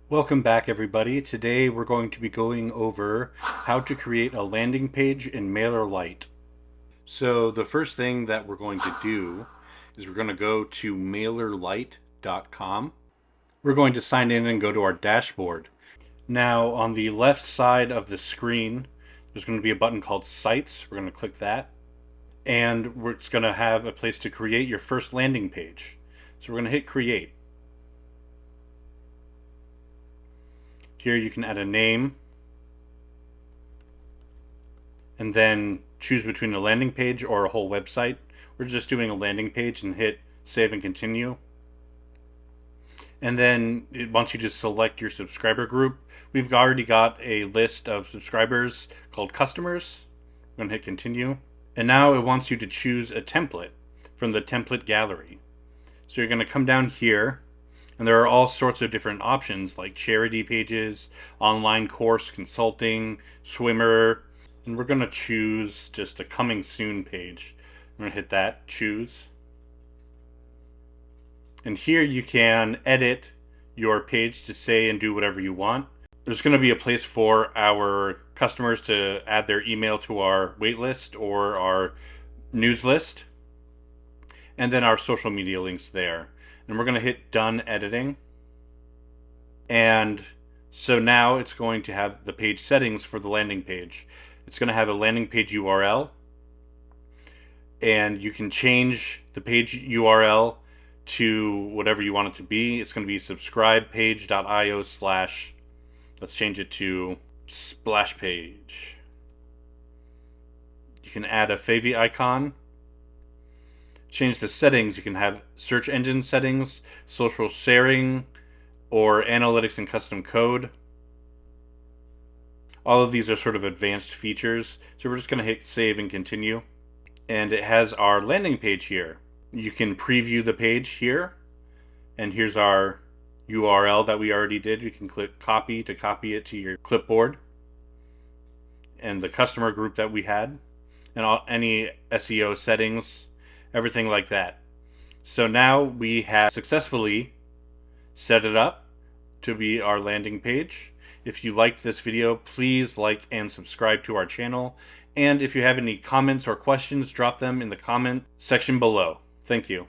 Welcome back, everybody. Today we're going to be going over how to create a landing page in MailerLite. So the first thing that we're going to do is we're going to go to MailerLite.com. We're going to sign in and go to our dashboard. Now on the left side of the screen, there's going to be a button called Sites. We're going to click that. And it's going to have a place to create your first landing page. So we're going to hit Create. Here you can add a name and then choose between a landing page or a whole website. We're just doing a landing page and hit Save and Continue. And then it wants you to select your subscriber group. We've already got a list of subscribers called customers. I'm going to hit Continue. And now it wants you to choose a template from the template gallery. So you're going to come down here, and there are all sorts of different options like charity pages, online course consulting, swimmer, and we're going to choose just a coming soon page. I'm going to hit that, choose. And here you can edit your page to say and do whatever you want. There's going to be a place for our customers to add their email to our waitlist or our news list, and then our social media links there. And we're going to hit Done Editing. And so now it's going to have the page settings for the landing page. It's going to have a landing page URL, and you can change the page URL to whatever you want it to be. It's going to be subscribepage.io/ let's change it to splash page. You can add a favy icon. Change the settings. You can have search engine settings, social sharing, or analytics and custom code. All of these are sort of advanced features. So we're just going to hit Save and Continue. And it has our landing page here. You can preview the page here. And here's our URL that we already did. You can click Copy to copy it to your clipboard. And the customer group that we had. And any SEO settings, everything like that. So now we have successfully set it up to be our landing page. If you liked this video, please like and subscribe to our channel. And if you have any comments or questions, drop them in the comment section below. Thank you.